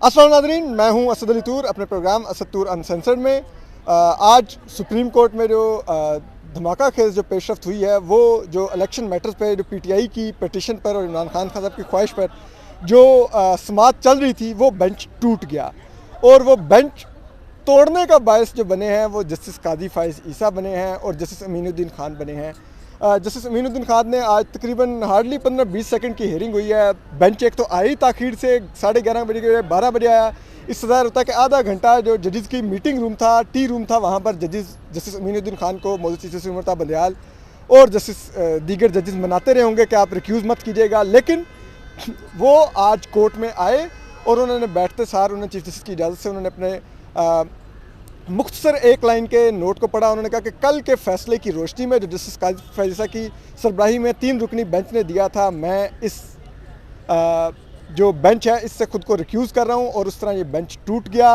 अस्सलाम नाज़रीन, मैं हूं असद अली तूर अपने प्रोग्राम असद तूर अनसेंसर्ड में। आज सुप्रीम कोर्ट में जो धमाका खेज जो पेशरफ्त हुई है वो जो इलेक्शन मैटर्स पे जो पीटीआई की पिटीशन पर और इमरान खान साहब की ख्वाहिश पर जो समाअत चल रही थी वो बेंच टूट गया। और वो बेंच तोड़ने का बायस जो बने हैं वो जस्टिस कादी फाइज़ ईसा बने हैं और जस्टिस अमीनुद्दीन खान बने हैं। जस्टिस अमीनुद्दीन खान ने आज तकरीबन हार्डली 15-20 सेकंड की हियरिंग हुई है। बेंच एक तो आई ताखीर से 11:30 बजे के 12 बजे आया। इस ज़ाहिर होता है कि आधा घंटा जो जजेस की मीटिंग रूम था, टी रूम था, वहाँ पर जस्टिस अमीनुद्दीन खान को मौजूद चीफ जस्टिस उमर बंदयाल और जस्टिस दीगर जजेस मनाते रहे होंगे कि आप रिक्यूज़ मत कीजिएगा। लेकिन वो आज कोर्ट में आए और उन्होंने बैठते सार उन्होंने चीफ जस्टिस की इजाज़त से उन्होंने अपने मुख्तसर एक लाइन के नोट को पढ़ा। उन्होंने कहा कि कल के फैसले की रोशनी में जो जस्टिस कादी फाइज़ ईसा की सरबराही में 3 रुकनी बेंच ने दिया था, मैं इस जो बेंच है इससे खुद को रिक्यूज़ कर रहा हूँ और उस तरह ये बेंच टूट गया।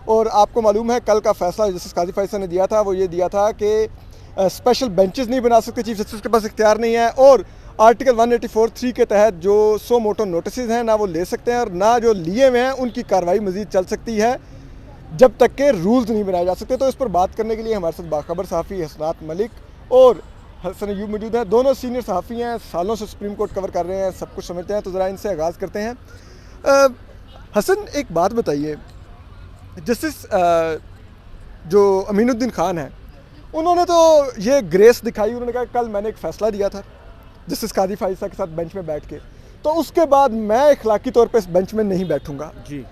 और आपको मालूम है कल का फैसला जस्टिस कादी फाइज़ ईसा ने दिया था वो ये दिया था कि स्पेशल बेंचेस नहीं बना सकते, चीफ जस्टिस के पास इख्तियार नहीं है और आर्टिकल 184(3) के तहत जो सो मोटो नोटिस हैं ना वो ले सकते हैं और ना जो लिए हुए हैं उनकी कार्रवाई मज़ीद चल सकती है जब तक के रूल्स नहीं बनाए जा सकते। तो इस पर बात करने के लिए हमारे साथ बाखबर सहाफ़ी हसनात मलिक और हसन अयूब मौजूद हैं। दोनों सीनियर सहाफ़ी हैं, सालों से सुप्रीम कोर्ट कवर कर रहे हैं, सब कुछ समझते हैं। तो ज़रा इनसे आगाज़ करते हैं। हसन, एक बात बताइए, जस्टिस जो अमीनुद्दीन खान हैं उन्होंने तो ये ग्रेस दिखाई, उन्होंने कहा कल मैंने एक फ़ैसला दिया था जस्टिस कादी फाइज़ ईसा के साथ बेंच में बैठ के, तो उसके बाद मैं इखलाकी तौर पर इस बेंच में नहीं बैठूँगा जी।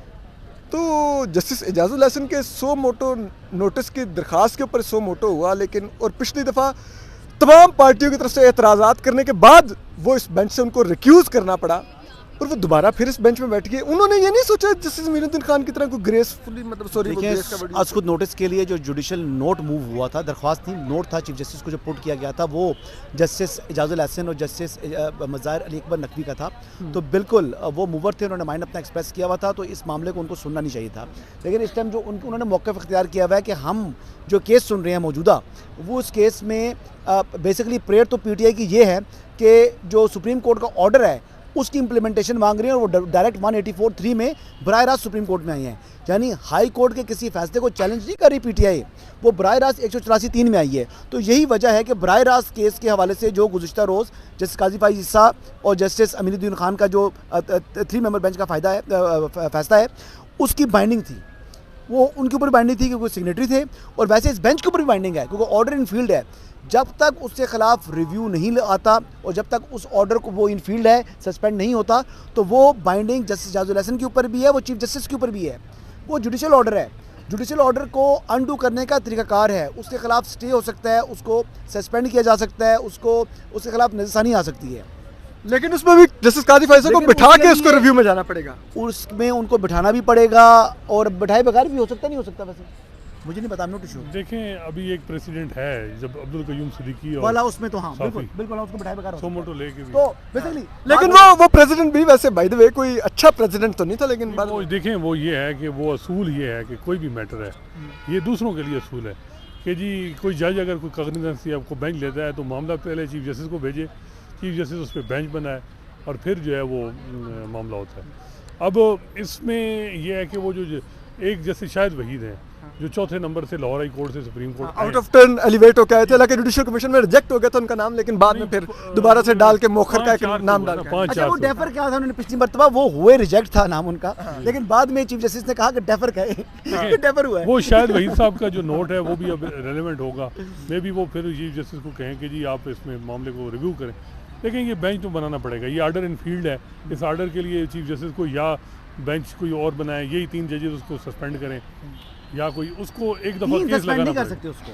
तो जस्टिस एजाजुल हसन के सो मोटो नोटिस की दरख्वास्त के ऊपर सो मोटो हुआ, लेकिन और पिछली दफ़ा तमाम पार्टियों की तरफ से एतराज़ात करने के बाद वो इस बेंच से उनको रिक्यूज़ करना पड़ा और वो दोबारा फिर इस बेंच में बैठ गए। उन्होंने ये नहीं सोचा जस्टिस अमीनुद्दीन खान की तरह कोई ग्रेसफुली आज खुद नोटिस के लिए जो जुडिशल नोट मूव हुआ था, दरख्वास्त नहीं नोट था चीफ जस्टिस को जो पुट किया गया था, वो जस्टिस एजाजुल हसन और जस्टिस मज़ाहिर अली अकबर नकवी का था। तो बिल्कुल वो मूवर थे, उन्होंने माइंड अपना एक्सप्रेस किया हुआ था, तो इस मामले को उनको सुनना नहीं चाहिए था। लेकिन इस टाइम जो उन्होंने मौक़िफ़ इख्तियार किया हुआ है कि हम जो केस सुन रहे हैं मौजूदा, वो उस केस में बेसिकली प्रेयर तो पीटीआई की ये है कि जो सुप्रीम कोर्ट का ऑर्डर है उसकी इंप्लीमेंटेशन मांग रही है और वो डायरेक्ट 184(3) में बराह रास्त सुप्रीम कोर्ट में आई हैं। यानी हाई कोर्ट के किसी फैसले को चैलेंज नहीं कर रही पीटीआई, वो बराह रास्त 184(3) में आई है। तो यही वजह है कि बराह रास्त केस के हवाले से जो गुज़िश्ता रोज़ जस्टिस कादी फाइज़ ईसा और जस्टिस अमीनुद्दीन खान का जो 3 मेंबर बेंच का फैसला है उसकी बाइंडिंग थी, वो उनके ऊपर बाइंडिंग थी क्योंकि सिग्नेटरी थे, और वैसे इस बेंच के ऊपर भी बाइंडिंग है क्योंकि ऑर्डर इन फील्ड है। जब तक उसके खिलाफ रिव्यू नहीं आता और जब तक उस ऑर्डर को वो इन फील्ड है सस्पेंड नहीं होता, तो वो बाइंडिंग जस्टिस एजाजुल हसन के ऊपर भी है, वो चीफ जस्टिस के ऊपर भी है। वो जुडिशल ऑर्डर है, जुडिशल ऑर्डर को अनडू करने का तरीकाकार है, उसके खिलाफ स्टे हो सकता है, उसको सस्पेंड किया जा सकता है, उसके खिलाफ नज़रसानी आ सकती है। लेकिन उसमें भी जस्टिस कादी फाइज़ ईसा को बिठा के उसको रिव्यू में जाना पड़ेगा, उसमें उनको बिठाना भी पड़ेगा और बिठाए बगैर भी हो सकता नहीं हो सकता, वैसे मुझे नहीं पता। नोट इशू देखें, अभी एक प्रेसिडेंट है जब अब्दुल कयूम सिद्दीकी और वाला, उसमें तो हाँ बिल्कुल उसको बिठाए बगैर सो मोटो लेके भी तो बेसिकली, लेकिन वो प्रेसिडेंट भी वैसे बाय द वे कोई अच्छा प्रेसिडेंट तो नहीं था। लेकिन वो देखें, वो ये है कि वो असूल ये है कि कोई भी मैटर है, ये दूसरों के लिए असूल है कि जी कोई जज अगर कोई कॉग्निजेंस या आपको बेंच लेता है तो मामला पहले चीफ जस्टिस को भेजे, चीफ जस्टिस उस पर बेंच बनाए और फिर जो है वो मामला होता है। अब इसमें यह है कि वो जो एक जस्टिस शायद वहीद हैं जो चौथे नंबर से लाहौर हाई कोर्ट से supreme court out of turn elevate हो गए थे, हालांकि जुडिशल कमीशन में रिजेक्ट हो गया था उनका नाम, लेकिन बाद में फिर दोबारा से डाल के मोखर का एक नाम डाल के। अच्छा, वो डेफर क्या था, उन्होंने पिछली मर्तबा वो हुए रिजेक्ट था नाम उनका, लेकिन बाद में चीफ जस्टिस ने कहा कि डेफर कहे, डेफर हुआ है। वो शायद वहीद साहब का जो नोट है वो भी अब रेलेवेंट होगा, मे बी वो फिर चीफ जस्टिस को कहें कि जी आप इसमें मामले को रिव्यू करें। लेकिन ये बेंच तो बनाना पड़ेगा, ये आर्डर इन फील्ड है, इस आर्डर के लिए चीफ जस्टिस को या बेंच कोई और बनाए, यही 3 जजेस उसको सस्पेंड करें या कोई उसको एक दफ़ा केस लगाना कर सकते उसको।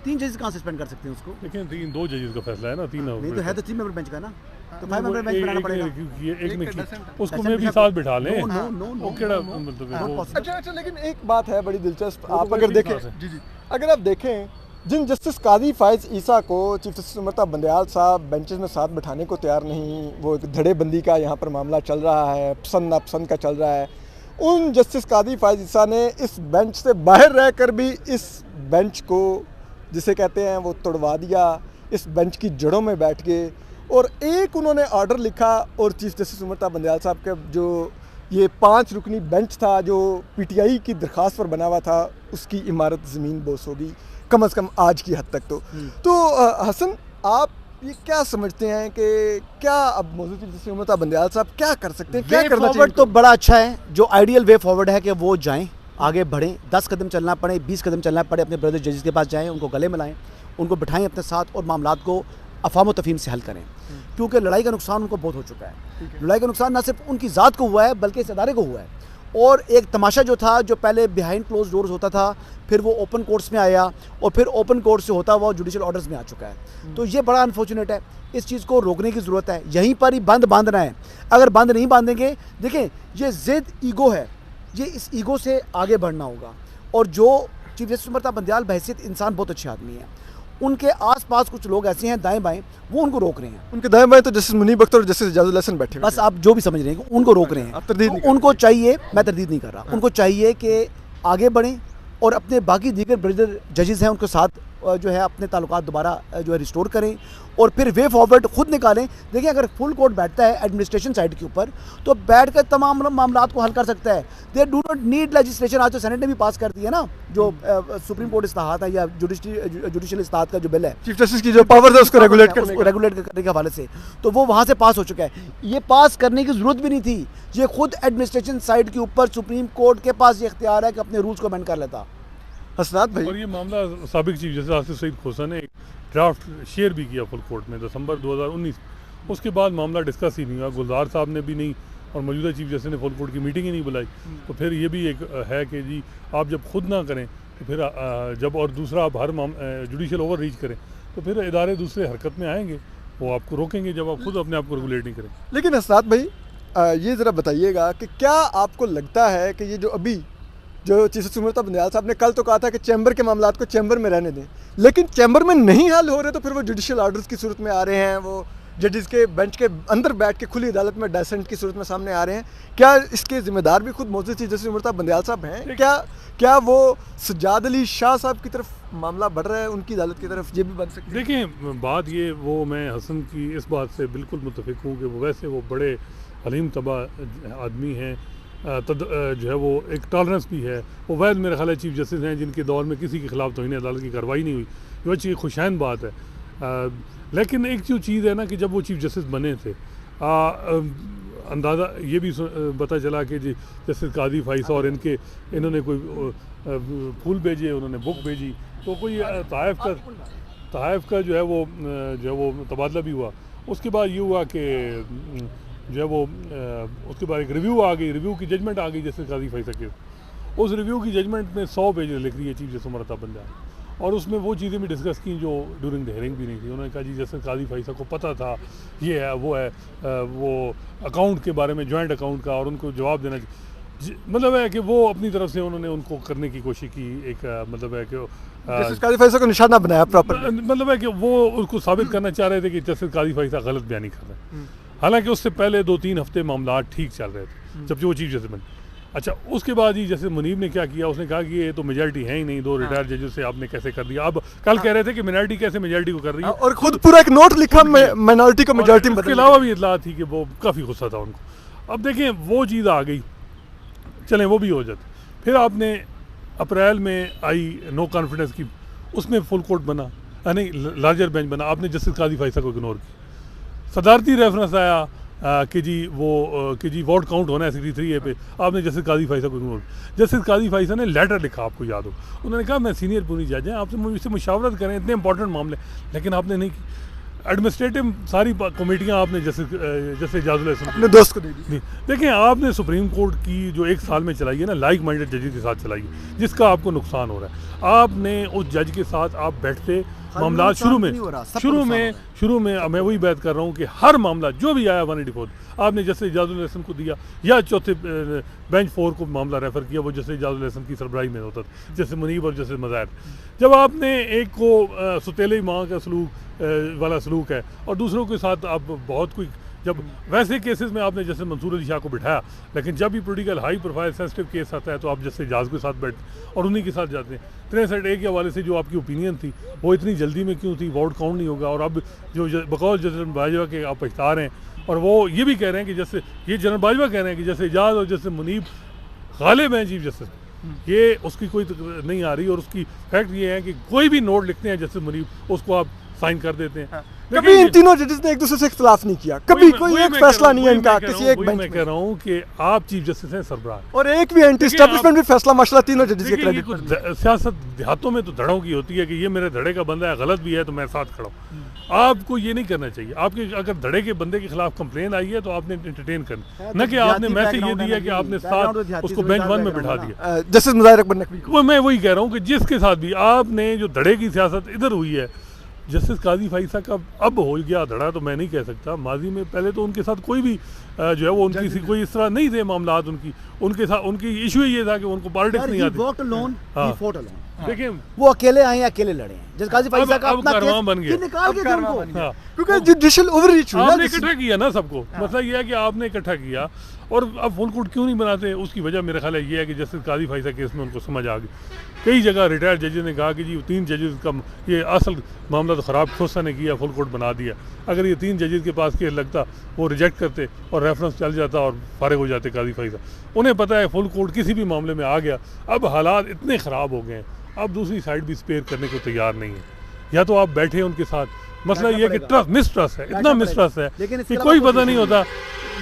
3 जजेस कहाँ सस्पेंड कर सकते हैं उसको? लेकिन 2 जजेस का फैसला है ना, 3 नहीं तो है तो 3 मेंबर बेंच का ना, तो 5 मेंबर बेंच बनाना पड़ेगा। ये एक ने उसको मैं भी साथ बिठा लें, वो केड़ा मतलब। अच्छा, लेकिन एक बात है बड़ी दिलचस्प, आप अगर देखें, अगर आप देखें जिन जस्टिस कादी फाइज़ ईसा को चीफ जस्टिस उमर बंदयाल साहब बेंचेस में साथ बिठाने को तैयार नहीं, वो एक धड़ेबंदी का यहाँ पर मामला चल रहा है, पसंद नापसंद का चल रहा है, उन जस्टिस कादी फाइज़ ईसा ने इस बेंच से बाहर रहकर भी इस बेंच को जिसे कहते हैं वो तोड़वा दिया, इस बेंच की जड़ों में बैठ गए और एक उन्होंने ऑर्डर लिखा और चीफ जस्टिस उमर बंदयाल साहब के जो ये 5 रुकनी बेंच था जो पीटीआई की दरख्वास्त पर बना हुआ था, उसकी इमारत ज़मीन बोस होगी कम से कम आज की हद तक। तो हसन, आप ये क्या समझते हैं कि क्या अब मौजूद जैसे उमता बंदयाल साहब क्या कर सकते हैं, क्या करना चाहिए? तो बड़ा अच्छा है, जो आइडियल वे फॉरवर्ड है कि वो जाएं, आगे बढ़ें, 10 कदम चलना पड़े, 20 कदम चलना पड़े, अपने ब्रदर जजेस के पास जाएं, उनको गले मिलाएं, उनको बिठाएं अपने साथ और मामलात को अफवाह तफहीम से हल करें, क्योंकि लड़ाई का नुकसान उनको बहुत हो चुका है। लड़ाई का नुकसान ना सिर्फ उनकी ज़ात को हुआ है बल्कि इस अदारे को हुआ है। और एक तमाशा जो था, जो पहले बिहाइंड क्लोज डोर्स होता था, फिर वो ओपन कोर्ट्स में आया और फिर ओपन कोर्ट से होता हुआ जुडिशल ऑर्डर्स में आ चुका है। तो ये बड़ा अनफॉर्चुनेट है, इस चीज़ को रोकने की ज़रूरत है। यहीं पर ही बंद बांधना है, अगर बंद नहीं बांधेंगे, देखें ये ज़िद ईगो है, ये इस ईगो से आगे बढ़ना होगा। और जो चीफ जस्टिस उमता बंदयाल बहैसियत इंसान बहुत अच्छे आदमी हैं, उनके आसपास कुछ लोग ऐसे हैं दाएं बाएं, वो उनको रोक रहे हैं। उनके दाएं बाएं तो जस्टिस मुनीब अख्तर और जस्टिस एजाजुल हसन बैठे, बस आप जो भी समझ रहे हैं उनको रोक रहे हैं। तो उनको चाहिए, मैं तरदीद नहीं कर रहा, उनको चाहिए कि आगे बढ़ें और अपने बाकी दीगर ब्रदर जजेस हैं उनके साथ जो है अपने ताल्लुकात दोबारा जो है रिस्टोर करें और फिर वे फॉरवर्ड खुद निकालें। देखिए, अगर फुल कोर्ट बैठता है एडमिनिस्ट्रेशन साइड के ऊपर तो बैठ कर तमाम मामलात को हल कर सकता है। They do not need legislation. आज तो सेनेट ने भी पास कर दिया ना, जो सुप्रीम कोर्ट इस्ताहात है या जुडिशल इस्ताहात का जो बिल है, चीफ जस्टिस की जो पावर है उसको रेगुलेट करने के हवाले से, तो वो वहाँ से पास हो चुका है। ये पास करने की ज़रूरत भी नहीं थी, ये खुद एडमिनिस्ट्रेशन साइड के ऊपर सुप्रीम कोर्ट के पास ये इख्तियार है कि अपने रूल्स को अमेंड कर लेता। हसनात भाई, और ये मामला साबिक चीफ जस्टिस आसिफ सईद खोसा ने एक ड्राफ्ट शेयर भी किया फुल कोर्ट में दिसंबर 2019। उसके बाद मामला डिस्कस ही नहीं हुआ, गुलजार साहब ने भी नहीं और मौजूदा चीफ जस्टिस ने फुल कोर्ट की मीटिंग ही नहीं बुलाई। तो फिर ये भी एक है कि जी आप जब खुद ना करें तो फिर जब और दूसरा आप हर जुडिशल ओवर रीच करें तो फिर इदारे दूसरे हरकत में आएंगे, वो आपको रोकेंगे जब आप खुद अपने आप को रेगुलेट नहीं करें। लेकिन हसनात भाई, ये ज़रा बताइएगा कि क्या आपको लगता है कि ये जो अभी जो चीफ जस्टिस उमता बंदयाल साहब ने कल तो कहा था कि चैम्बर के मामलात को चैम्बर में रहने दें, लेकिन चैम्बर में नहीं हल हो रहे तो फिर वो जुडिशल ऑर्डर्स की सूरत में आ रहे हैं, वो जजेस के बेंच के अंदर बैठ के खुली अदालत में डायसेंट की सूरत में सामने आ रहे हैं। क्या इसके जिम्मेदार भी खुद मौजूद चीफ जस्टिस उमता बंदयाल साहब हैं? क्या वो सज्जाद अली शाह साहब की तरफ मामला बढ़ रहा है, उनकी अदालत की तरफ ये भी बन सकती है? देखें, बात ये वो मैं हसन की इस बात से बिल्कुल मुत्तफिक हूँ कि वो वैसे वो बड़े हलीम तबा आदमी हैं, जो है वो एक टॉलरेंस भी है। वो वैद मेरे ख्याल है चीफ जस्टिस हैं जिनके दौर में किसी के खिलाफ तौहीन अदालत की कार्रवाई नहीं हुई, ये अच्छी खुशैन बात है। लेकिन एक जो चीज़ है ना कि जब वो चीफ जस्टिस बने थे, अंदाज़ा ये भी पता चला कि जी जस्टिस कादी फाइसा और इन्होंने कोई फूल भेजे, उन्होंने बुक भेजी, तो कोई तहफ़ का जो है वो तबादला भी हुआ। उसके बाद ये हुआ कि जो है वो उसके बाद एक रिव्यू आ गई, रिव्यू की जजमेंट आ गई जस्टिस कादी फाइसा के। उस रिव्यू की जजमेंट में 100 पेज लिख रही है चीफ जस्टिस उमता बंदयाल, और उसमें वो चीज़ें भी डिस्कस की जो ड्यूरिंग द हियरिंग भी नहीं थी। उन्होंने कहा जी जस्टिस कादी फाइसा को पता था ये है वो है, वो अकाउंट के बारे में, जॉइंट अकाउंट का, और उनको जवाब देना, मतलब है कि वो अपनी तरफ से उन्होंने उनको करने की कोशिश की। एक मतलब है कि जस्टिस कादी फाइसा को निशाना बनाया प्रॉपर, मतलब है कि वो उसको साबित करना चाह रहे थे कि जस्टिस कादी फाइसा गलत बयानी कर रहे हैं। हालांकि उससे पहले 2-3 हफ्ते मामला ठीक चल रहे थे जबकि वो चीफ जस्टिस बने। अच्छा, उसके बाद ही जैसे मुनीब ने क्या किया, उसने कहा कि ये तो मेजॉरिटी है ही नहीं, 2 रिटायर जजेस से आपने कैसे कर दिया। अब कल कह रहे थे कि मिनॉरिटी कैसे मेजॉरिटी को कर रही है, और खुद पूरा एक नोट लिखा माइनॉरिटी को मेजॉरिटी में बदल। इसके अलावा भी इतला थी कि वो काफ़ी गुस्सा था उनको। अब देखें वो चीज़ आ गई, चलें वो भी हो जाती। फिर आपने अप्रैल में आई नो कॉन्फिडेंस की, उसमें फुल कोर्ट बना, नहीं लार्जर बेंच बना, आपने जस्टिस कादी फाइसा को इग्नोर किया। सदारती रेफरेंस आया कि जी वोट काउंट होना है 63A पे, आपने जस्टिस कादी फाइसा को इग्नोर किया। जस्टिस कादी फाइसा ने लेटर लिखा, आपको याद हो, उन्होंने कहा मैं सीनियर पूरी जज हैं, आपसे मुझसे मुशावरत करें, इतने इंपॉर्टेंट मामले, लेकिन आपने नहीं की। एडमिनिस्ट्रेटिव सारी कमेटियाँ आपने जस्टिस एजाजुल हसन अपने दोस्त को दे दी। देखें, आपने सुप्रीम कोर्ट की जो 1 साल में चलाई है ना, लाइक माइंडेड जजेस के साथ चलाई है, जिसका आपको नुकसान हो रहा है। आपने उस जज के साथ आप बैठते मामला शुरू में मैं वही बात कर रहा हूँ कि हर मामला जो भी आया 184 आपने जस्टिस एजाजुल हसन को दिया, या चौथे बेंच 4 को मामला रेफ़र किया, वो जस्टिस एजाजुल हसन की सरबराही में होता था, जैसे मुनीब और जस्टिस मज़ाहिर। जब आपने एक को सुतेली माँ का वाला सलूक है और दूसरों के साथ आप बहुत कोई, जब वैसे केसेस में आपने जैसे मंसूर अली शाह को बिठाया, लेकिन जब भी political high profile sensitive case आता है तो आप जैसे एजाज के साथ बैठते और उन्हीं के साथ जाते हैं। 63A के हवाले से जो आपकी ओपिनियन थी वो इतनी जल्दी में क्यों थी, वोट काउंट नहीं होगा, और अब जो बकौल जस्टिस बाजवा के आप पछता रहे हैं और वो ये भी कह रहे हैं कि जैसे ये जनरल बाजवा कह रहे हैं कि जैसे एजाज और जैसे मुनीब गालिब हैं चीफ जस्टिस, ये उसकी कोई नहीं आ रही। और उसकी फैक्ट ये है कि कोई भी नोट लिखते हैं जैसे मुनीब उसको आप साइन कर देते हैं। कभी इन तीनों जजेस ने एक दूसरे से इख्तिलाफ नहीं किया, कभी कोई एक फैसला नहीं है इनका किसी एक बेंच मैं कह रहा हूँ कि आप चीफ जस्टिस हैं सरबराह, और एक भी एंटी एस्टैब्लिशमेंट भी फैसला माशाल्लाह तीनों जजेस के क्रेडिट पर। सियासत देहातों में तो धड़ों की होती है कि ये मेरे धड़े का बंदा है, गलत भी है तो मैं साथ खड़ा हूँ। आपको ये नहीं करना चाहिए। आपके अगर धड़े के बंदे के खिलाफ कंप्लेन आई है तो आपने एंटरटेन करना, न कि आपने मैसेज ये दिया कि आपने साथ उसको बेंच वन में बिठा दिया। जस्टिस मुजाहिर अकबर नकवी को मैं वही कह रहा हूँ कि जिसके साथ भी आपने जो धड़े की सियासत इधर हुई है, जस्टिस काजी फाइसा का अब हो गया धड़ा तो मैं नहीं कह सकता। माजी में पहले तो उनके साथ कोई भी जो है वो उनकी कोई इस तरह नहीं थे मामलात उनके साथ। उनकी इशू ये था कि उनको पॉलिटिक्स नहीं आती। देखिए वो अकेले आए अकेले लड़े हैं। जैसे काजी फाइसा का अपना कारवां बन गया, निकाल के उनको, क्योंकि जुडिशियल ओवररीच हुआ। आपने इकट्ठा किया ना सबको, मसला ये है कि आपने इकट्ठा किया। और अब फुल कोर्ट क्यों नहीं बनाते, उसकी वजह मेरा ख्याल है ये है कि जस्टिस काजी फाइसा केस में उनको समझ आ गई। कई जगह रिटायर्ड जजेस ने कहा कि जी 3 जजेस का ये असल मामला तो ख़राब खोसा ने किया, फुल कोर्ट बना दिया। अगर ये 3 जजेस के पास केस लगता वो रिजेक्ट करते और रेफरेंस चल जाता और फारिग हो जाते काजी फाइसा। उन्हें पता है फुल कोर्ट किसी भी मामले में आ गया। अब हालात इतने ख़राब हो गए हैं, अब दूसरी साइड भी स्पेयर करने को तैयार नहीं है। या तो आप बैठे उनके साथ, मसला ये है कि ट्रस्ट मिसट्रस्ट है, इतना मिसट्रस्ट है कि कोई पता नहीं होता।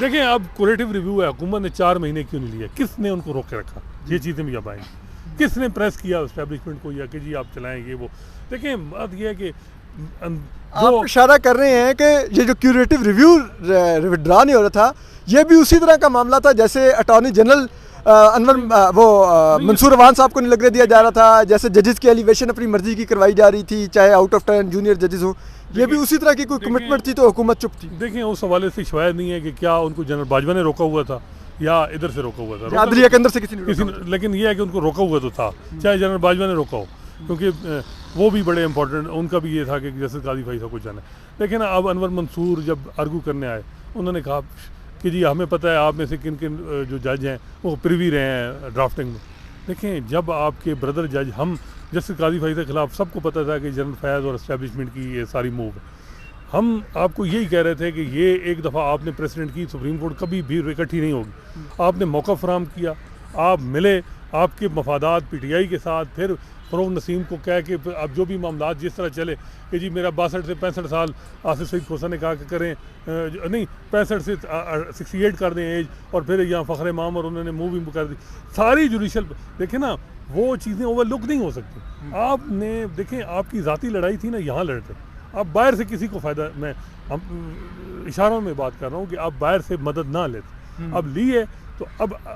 देखें अब कुरेटिव रिव्यू है, हुकूमत ने 4 महीने क्यों नहीं लिया, किसने उनको रोक के रखा, ये चीज़ें भी अब आएंगी। किसने प्रेस किया एस्टैब्लिशमेंट को या कि जी आप चलाएं ये वो। देखें बात ये है कि आप इशारा कर रहे हैं कि ये जो क्यूरेटिव रिव्यू विड्रा नहीं हो रहा था, ये भी उसी तरह का मामला था जैसे अटॉर्नी जनरल अनवर मंसूर अवान साहब को नहीं लगने दिया जा रहा था, जैसे जजेस की एलिवेशन अपनी मर्जी की करवाई जा रही थी, चाहे आउट ऑफ टर्न जूनियर जजेस हो। ये भी उसी तरह की कोई कमिटमेंट थी तो हुकूमत चुप थी। देखें उस हवाले से शायद नहीं है कि क्या उनको जनरल बाजवा ने रोका हुआ था या इधर से रोका हुआ था, आदलिया के अंदर से किसी ने लेकिन ये है कि उनको रोका हुआ तो था, चाहे जनरल बाजवा ने रोका हो, क्योंकि वो भी बड़े इंपॉर्टेंट, उनका भी ये था कि जैसे काजी फाइसा को जाना है। लेकिन अब अनवर मंसूर जब आर्गू करने आए, उन्होंने कहा कि जी हमें पता है आप में से किन किन जो जज हैं वो प्रिवी रहे हैं ड्राफ्टिंग में। देखें जब आपके ब्रदर जज, हम जस्टिस काजी फाइसा के खिलाफ सबको पता था कि जनरल फैज़ और एस्टैब्लिशमेंट की ये सारी मूव है। हम आपको यही कह रहे थे कि ये एक दफ़ा आपने प्रेसिडेंट की, सुप्रीम कोर्ट कभी भी इकट्ठी नहीं होगी। आपने मौका फराहम किया, आप मिले, आपके मफादात PTI के साथ, फिर फ़रोग़ नसीम को कह के अब जो भी मामला जिस तरह चले कि जी मेरा 62 से 65 साल, आसिफ सईद खोसा ने कहा कि करें नहीं 65 से 68 कर दें एज, और फिर यहाँ फ़ख्र इमाम और उन्होंने मूव भी कर दी। सारी जुडिशल देखें ना, वो चीज़ें ओवरलुक नहीं हो सकती। आपने देखें आपकी ज़ाती लड़ाई थी ना, यहाँ लड़ते, आप बाहर से किसी को फ़ायदा, मैं इशारों में बात कर रहा हूँ कि आप बाहर से मदद ना लेते, अब ली है तो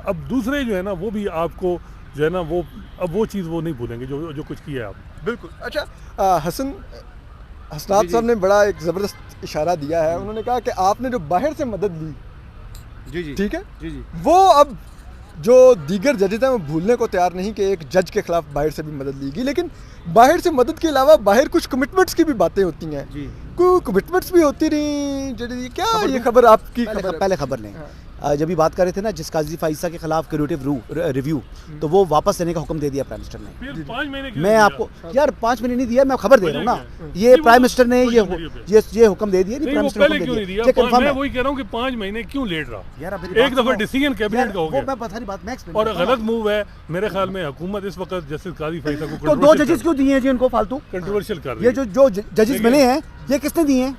अब दूसरे जो है ना वो भी आपको जो है ना वो अब वो चीज़ वो नहीं भूलेंगे जो कुछ किया है आप। बिल्कुल। अच्छा हसनात साहब ने बड़ा एक ज़बरदस्त इशारा दिया है, उन्होंने कहा कि आपने जो बाहर से मदद ली, जी ठीक है, जी वो अब जो दीगर जजेस हैं वो भूलने को तैयार नहीं कि एक जज के खिलाफ बाहर से भी मदद ली गई। लेकिन बाहर से मदद के अलावा बाहर कुछ कमिटमेंट्स की भी बातें होती हैं, कोई कमिटमेंट्स भी होती रही। क्या ये खबर आपकी पहले खबर नहीं, जब भी बात कर रहे थे ना जिस काजी फाइसा के खिलाफ क्यूरेटिव रिव्यू, तो वो वापस लेने का हुक्म दे दिया प्राइम मिनिस्टर ने। 5 महीने मैं आपको यार 5 महीने नहीं दिया, मैं खबर दे रहा हूँ ना, ये प्राइम मिनिस्टर ने ये हुक्म दे दिया। प्राइम मिनिस्टर ने क्यों नहीं दिया? मैं वही कह रहा हूँ कि 5 महीने क्यों लेट रहा यार? एक दफा डिसीजन कैबिनेट का हो गया और गलत मूव है मेरे ख्याल में। हुकूमत इस वक्त जस्टिस काजी फाइसा को तो 2 जजेस क्यों दिए हैं जी इनको फालतू? कंट्रोवर्शियल कर रही है। ये जो जजेस मिले हैं ये किसने दिए हैं?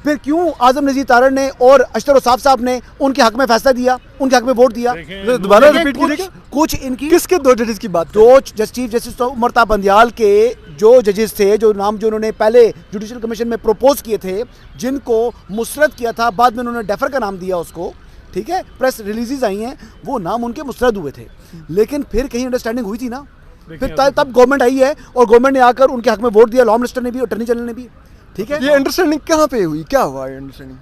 फिर क्यों आजम नजीर तारड़ ने और अशतर औसाफ साहब ने उनके हक में फैसला दिया, उनके हक में वोट दिया? दोबारा रिपीट कीजिएगा। कुछ इनकी किसके 2 जजेस की बात? दो चीफ जस्टिस उमर ता बंदियाल के जो जजेस थे, जो नाम जो उन्होंने पहले जुडिशल कमीशन में प्रपोज किए थे, जिनको मुस्तरद किया था, बाद में उन्होंने डेफर का नाम दिया उसको, ठीक है, प्रेस रिलीजेज आई हैं, वो नाम उनके मुस्तरद हुए थे। लेकिन फिर कहीं अंडरस्टैंडिंग हुई थी ना, फिर तब गवर्नमेंट आई है और गवर्नमेंट ने आकर उनके हक में वोट दिया, लॉ मिनिस्टर ने भी, अटॉर्नी जनरल ने भी, ठीक है। ये अंडरस्टैंडिंग कहाँ पे हुई, क्या हुआ ये अंडरस्टैंडिंग?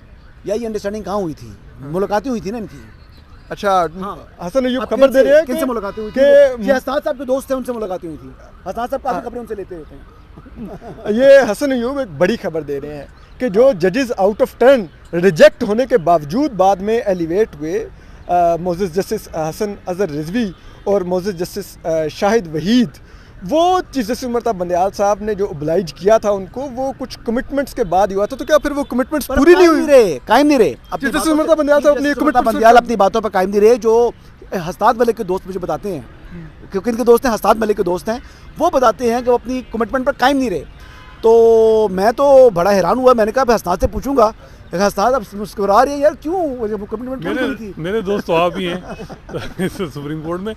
ये अंडरस्टैंडिंग कहाँ हुई थी? मुलाकातें हुई थी ना इनकी। अच्छा, हसन अयूब खबर दे रहे हैं किनसे मुलाकातें हुई थी? हसनात साहब के दोस्त थे, उनसे मुलाकातें हुई थी। हसनात साहब काफी खबरें उनसे लेते होते हैं। ये हसन अयूब एक बड़ी खबर दे रहे हैं कि जो जजेस आउट ऑफ टर्न रिजेक्ट होने के बावजूद बाद में एलिवेट हुए, मोअज़्ज़ज़ जस्टिस हसन अज़हर रिजवी और मोअज़्ज़ज़ जस्टिस शाहिद वहीद, वो चीफ जस्टिस उमर बंदयाल साहब ने जो ओब्लाइज किया था उनको, वो कुछ कमिटमेंट्स के बाद ही हुआ था, तो क्या फिर वो कमिटमेंट्स पूरी नहीं हुई? कायम नहीं रहे। चीफ जस्टिस उमर बंदयाल साहब अपनी बंदयाल अपनी बातों पर कायम नहीं रहे। जो हसनात मलिक के दोस्त मुझे बताते हैं, क्योंकि इनके दोस्त हैं, हसनात मलिक के दोस्त हैं, वो बताते हैं कि वो अपनी कमिटमेंट पर कायम नहीं रहे। तो मैं तो बड़ा हैरान हुआ। मैंने कहा हसनात से पूछूंगा, हसनात अब मुस्कुरा रही है यार, क्यों कमिटमेंट? मेरे दोस्त तो आप ही हैं सुप्रीम कोर्ट में।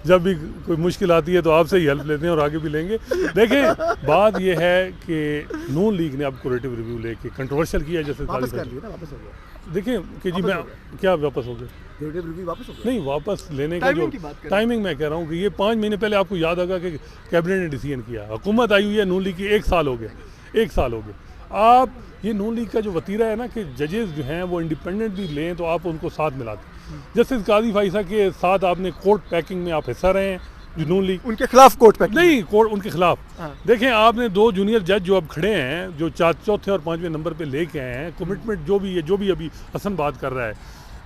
जब भी कोई मुश्किल आती है तो आपसे ही हेल्प लेते हैं और आगे भी लेंगे। देखें, बात यह है कि नून लीग ने अब क्यूरेटिव रिव्यू लेके कंट्रोवर्शियल किया, जैसे वापस कर लिया ना, वापस हो गया। देखें कि जी मैं क्या वापस हो गया? क्यूरेटिव रिव्यू वापस हो गया? नहीं, वापस लेने का जो टाइमिंग मैं कह रहा हूँ कि ये 5 महीने पहले आपको याद होगा कि कैबिनेट ने डिसीजन किया, हुकूमत आई हुई है नून लीग की, 1 साल हो गया, 1 साल हो गया। आप ये नून लीग का जो वतीरा है ना कि जजेस जो हैं वो इंडिपेंडेंट भी लें, तो आप उनको साथ मिलाते। जस्टिस काजी फाइसा के साथ आपने कोर्ट पैकिंग में आप हिस्सा रहे हैं, जो नून लीग उनके खिलाफ कोर्ट पैकिंग नहीं, कोर्ट उनके खिलाफ। देखें, आपने 2 जूनियर जज जो अब खड़े हैं, जो चौथे और 5वें नंबर पे लेके आए हैं, कमिटमेंट जो भी है, जो भी अभी हसन बात कर रहा है,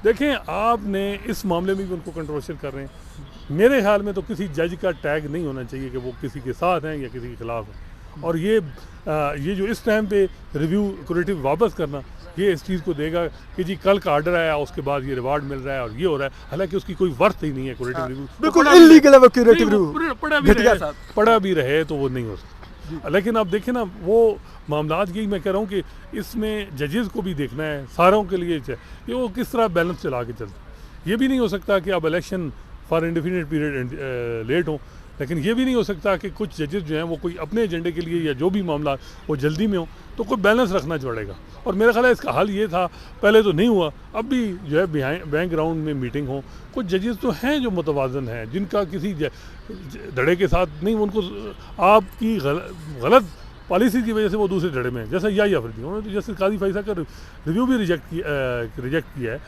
देखें आपने इस मामले में भी उनको कंट्रोवर्शियल कर रहे हैं। मेरे ख्याल में तो किसी जज का टैग नहीं होना चाहिए कि वो किसी के साथ हैं या किसी के खिलाफ हैं। और ये जो इस टाइम पे रिव्यू क्यूरेटिव वापस करना, ये इस चीज़ को देगा कि जी कल का आर्डर आया, उसके बाद ये रिवार्ड मिल रहा है और ये हो रहा है, हालांकि उसकी कोई वर्थ ही नहीं है क्यूरेटिव रिव्यू। बिल्कुल इल्लीगल है वो क्यूरेटिव रिव्यू, पढ़ा भी रहे तो वो नहीं हो सकता। लेकिन आप देखें ना, वो मामलात यही मैं कह रहा हूँ कि इसमें जजेस को भी देखना है, सारों के लिए कि वो किस तरह बैलेंस चला के चलते। ये भी नहीं हो सकता कि अब election for indefinite period late हो, लेकिन ये भी नहीं हो सकता कि कुछ जजेस जो हैं वो कोई अपने एजेंडे के लिए या जो भी मामला वो जल्दी में हो, तो कोई बैलेंस रखना पड़ेगा। और मेरा ख्याल है इसका हल ये था, पहले तो नहीं हुआ, अब भी जो है बैकग्राउंड में मीटिंग हो। कुछ जजेस तो हैं जो मुतवाज़न हैं, जिनका किसी धड़े के साथ नहीं, उनको आपकी गलत पॉलिसी की वजह से वो दूसरे धड़े में, जैसा यही अफरीदी, उन्होंने तो जस्टिस काजी फाइसा का रिव्यू भी रिजेक्ट किया है।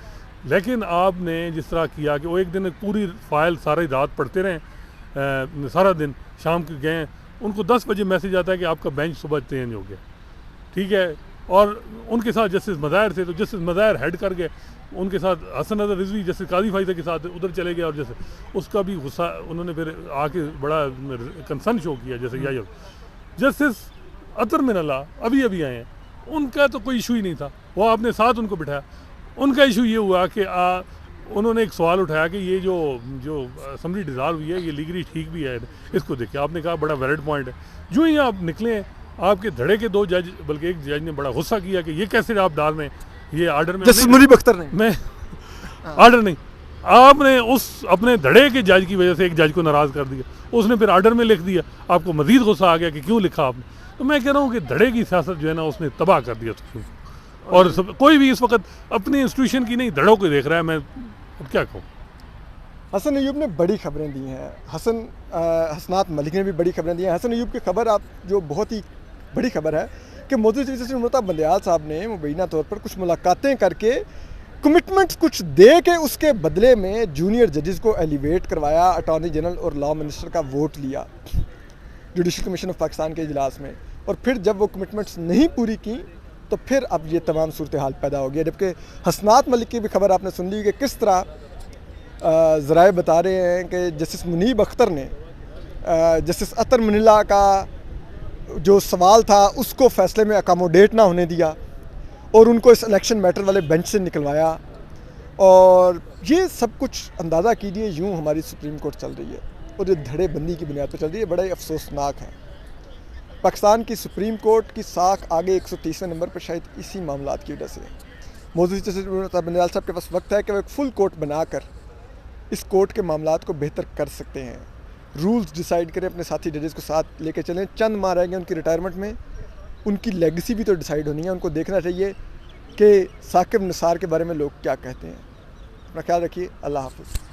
लेकिन आपने जिस तरह किया कि वो एक दिन पूरी फाइल सारी रात पढ़ते रहें, सारा दिन, शाम के गए, उनको 10 बजे मैसेज आता है कि आपका बेंच सुबह चेंज हो गया, ठीक है। और उनके साथ जस्टिस मज़ाहिर थे, तो जस्टिस मज़ाहिर हेड कर गए, उनके साथ हसन नज़र रिजवी जस्टिस काजी फाइसा के साथ उधर चले गए, और जैसे उसका भी गुस्सा उन्होंने फिर आके बड़ा कंसर्न शो किया। जैसे यही जस्टिस अतर मिनल्ला अभी आए हैं, उनका तो कोई इशू ही नहीं था, वो आपने साथ उनको बिठाया। उनका इशू ये हुआ कि उन्होंने एक सवाल उठाया कि ये जो असम्बली डिज़ाल्व हुई है, ये लीगली ठीक भी है, इसको देखिए। आपने कहा बड़ा वैलिड पॉइंट है। जो ही आप निकले, आपके धड़े के 2 जज, बल्कि एक जज ने बड़ा गुस्सा किया कि ये कैसे आप डाल रहे हैं ये आर्डर में, जस्टिस मुनीब अख्तर ने, मैं आर्डर नहीं, आपने उस अपने धड़े के जज की वजह से एक जज को नाराज़ कर दिया, उसने फिर आर्डर में लिख दिया, आपको मज़ीद गुस्सा आ गया कि क्यों लिखा आपने। तो मैं कह रहा हूँ कि धड़े की सियासत जो है ना, उसने तबाह कर दिया उसको। और कोई भी इस वक्त अपनी इंस्टीट्यूशन की नहीं, धड़ों को देख रहा है। मैं अब क्या कहूँ। हसन अयूब ने बड़ी खबरें दी हैं, हसनात मलिक ने भी बड़ी खबरें दी हैं। हसन अयूब की खबर आप जो बहुत ही बड़ी खबर है कि मौजूदा चीफ जस्टिस उमर बंदयाल साहब ने मुबैना तौर पर कुछ मुलाकातें करके कमिटमेंट्स कुछ दे के उसके बदले में जूनियर जजेस को एलिवेट करवाया, अटॉर्नी जनरल और लॉ मिनिस्टर का वोट लिया जुडिशल कमीशन ऑफ पाकिस्तान के इजलास में। और फिर जब वो कमिटमेंट्स नहीं पूरी की तो फिर अब ये तमाम सूरत हाल पैदा हो गया। जबकि हसनात मलिक की भी खबर आपने सुन ली कि किस तरह ज़राए बता रहे हैं कि जस्टिस मुनीब अख्तर ने जस्टिस अतर मिनल्ला का जो सवाल था उसको फ़ैसले में अकोमोडेट ना होने दिया और उनको इस इलेक्शन मैटर वाले बेंच से निकलवाया। और ये सब कुछ अंदाज़ा कीजिए यूँ हमारी सुप्रीम कोर्ट चल रही है और ये धड़ेबंदी की बुनियाद पर चल रही है, बड़ा ही अफसोसनाक है। पाकिस्तान की सुप्रीम कोर्ट की साख आगे 130वें नंबर पर शायद इसी मामलात की वजह से। मौजूदा जस्टिस बंदयाल साहब के पास वक्त है कि वो एक फुल कोर्ट बनाकर इस कोर्ट के मामलात को बेहतर कर सकते हैं, रूल्स डिसाइड करें, अपने साथी जजेस को साथ लेके चलें। चंद माह रह गए उनकी रिटायरमेंट में, उनकी लेगेसी भी तो डिसाइड होनी है। उनको देखना चाहिए कि साकिब निसार के बारे में लोग क्या कहते हैं। अपना ख्याल रखिए, अल्लाह हाफ़िज़।